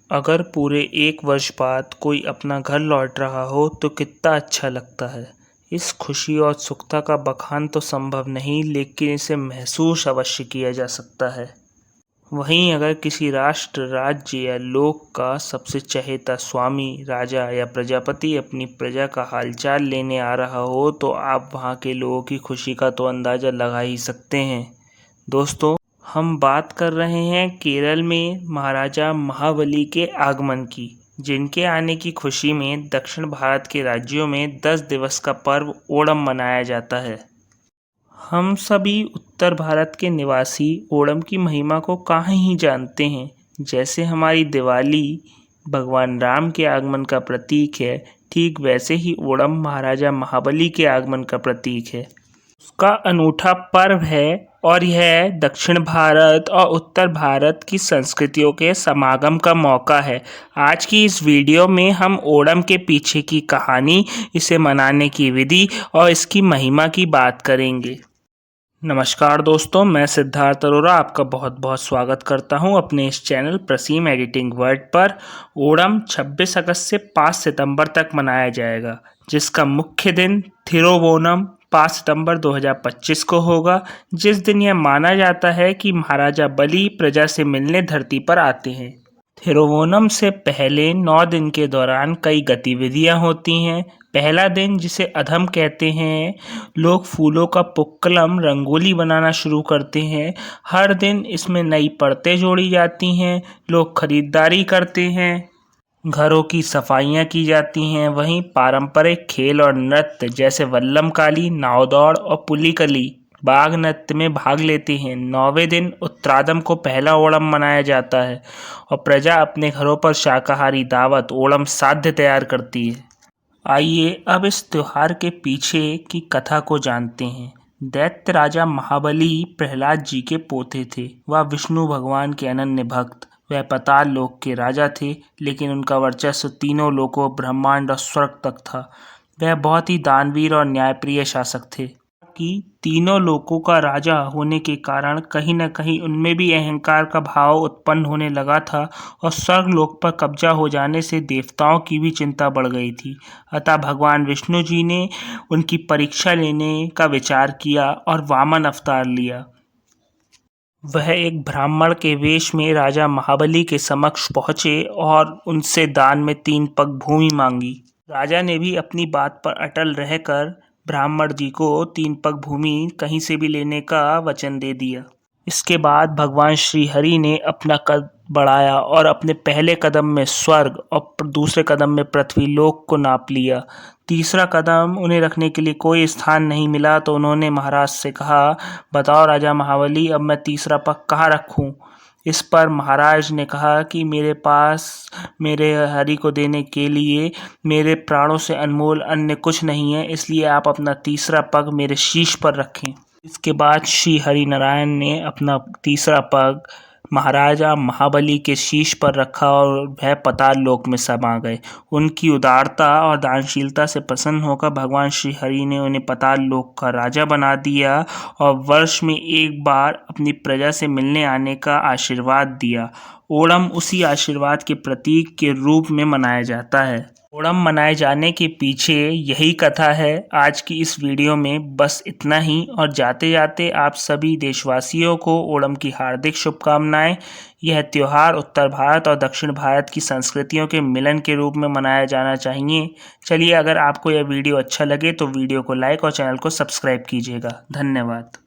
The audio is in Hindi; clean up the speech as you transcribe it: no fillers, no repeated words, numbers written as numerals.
अगर पूरे एक वर्ष बाद कोई अपना घर लौट रहा हो तो कितना अच्छा लगता है। इस खुशी और उत्सुकता का बखान तो संभव नहीं, लेकिन इसे महसूस अवश्य किया जा सकता है। वहीं अगर किसी राष्ट्र, राज्य या लोक का सबसे चहेता स्वामी, राजा या प्रजापति अपनी प्रजा का हालचाल लेने आ रहा हो तो आप वहां के लोगों की खुशी का तो अंदाज़ा लगा ही सकते हैं। दोस्तों, हम बात कर रहे हैं केरल में महाराजा महाबली के आगमन की, जिनके आने की खुशी में दक्षिण भारत के राज्यों में 10 दिवस का पर्व ओणम मनाया जाता है। हम सभी उत्तर भारत के निवासी ओणम की महिमा को कहाँ ही जानते हैं। जैसे हमारी दिवाली भगवान राम के आगमन का प्रतीक है, ठीक वैसे ही ओणम महाराजा महाबली के आगमन का प्रतीक है। उसका अनूठा पर्व है और यह दक्षिण भारत और उत्तर भारत की संस्कृतियों के समागम का मौका है। आज की इस वीडियो में हम ओणम के पीछे की कहानी, इसे मनाने की विधि और इसकी महिमा की बात करेंगे। नमस्कार दोस्तों, मैं सिद्धार्थ अरोरा आपका बहुत बहुत स्वागत करता हूं अपने इस चैनल प्रसीम एडिटिंग वर्ड पर। ओणम 26 अगस्त से 5 सितंबर तक मनाया जाएगा, जिसका मुख्य दिन थिरुवोणम 5 सितंबर 2025 को होगा, जिस दिन यह माना जाता है कि महाराजा बलि प्रजा से मिलने धरती पर आते हैं। थिरुवोणम से पहले 9 दिन के दौरान कई गतिविधियां होती हैं। पहला दिन, जिसे अधम कहते हैं, लोग फूलों का पुक्कलम रंगोली बनाना शुरू करते हैं। हर दिन इसमें नई परतें जोड़ी जाती हैं, लोग खरीदारी करते हैं, घरों की सफाइयां की जाती हैं। वहीं पारंपरिक खेल और नृत्य जैसे वल्लमकाली, नाव दौड़ और पुलिकली बाघ नृत्य में भाग लेते हैं। 9वें दिन उत्तरादम को पहला ओणम मनाया जाता है और प्रजा अपने घरों पर शाकाहारी दावत ओणम साध्य तैयार करती है। आइए अब इस त्योहार के पीछे की कथा को जानते हैं। दैत्य राजा महाबली प्रहलाद जी के पोते थे। वह विष्णु भगवान के अनन्य भक्त, वह पाताल लोक के राजा थे, लेकिन उनका वर्चस्व तीनों लोकों, ब्रह्मांड और स्वर्ग तक था। वह बहुत ही दानवीर और न्यायप्रिय शासक थे कि तीनों लोकों का राजा होने के कारण कहीं न कहीं उनमें भी अहंकार का भाव उत्पन्न होने लगा था और स्वर्ग लोक पर कब्जा हो जाने से देवताओं की भी चिंता बढ़ गई थी। अतः भगवान विष्णु जी ने उनकी परीक्षा लेने का विचार किया और वामन अवतार लिया। वह एक ब्राह्मण के वेश में राजा महाबली के समक्ष पहुंचे और उनसे दान में 3 पग भूमि मांगी। राजा ने भी अपनी बात पर अटल रहकर ब्राह्मण जी को 3 पग भूमि कहीं से भी लेने का वचन दे दिया। इसके बाद भगवान श्री हरि ने अपना कद बढ़ाया और अपने पहले कदम में स्वर्ग और दूसरे कदम में पृथ्वी लोक को नाप लिया। तीसरा कदम उन्हें रखने के लिए कोई स्थान नहीं मिला, तो उन्होंने महाराज से कहा, बताओ राजा महाबली, अब मैं तीसरा पग कहाँ रखूं? इस पर महाराज ने कहा कि मेरे पास मेरे हरि को देने के लिए मेरे प्राणों से अनमोल अन्य कुछ नहीं है, इसलिए आप अपना तीसरा पग मेरे शीश पर रखें। इसके बाद श्री हरि नारायण ने अपना तीसरा पग महाराजा महाबली के शीश पर रखा और वह पाताल लोक में समा गए। उनकी उदारता और दानशीलता से प्रसन्न होकर भगवान श्री हरि ने उन्हें पाताल लोक का राजा बना दिया और वर्ष में एक बार अपनी प्रजा से मिलने आने का आशीर्वाद दिया। ओणम उसी आशीर्वाद के प्रतीक के रूप में मनाया जाता है। ओणम मनाए जाने के पीछे यही कथा है। आज की इस वीडियो में बस इतना ही, और जाते जाते आप सभी देशवासियों को ओणम की हार्दिक शुभकामनाएं। यह त्यौहार उत्तर भारत और दक्षिण भारत की संस्कृतियों के मिलन के रूप में मनाया जाना चाहिए। चलिए, अगर आपको यह वीडियो अच्छा लगे तो वीडियो को लाइक और चैनल को सब्सक्राइब कीजिएगा। धन्यवाद।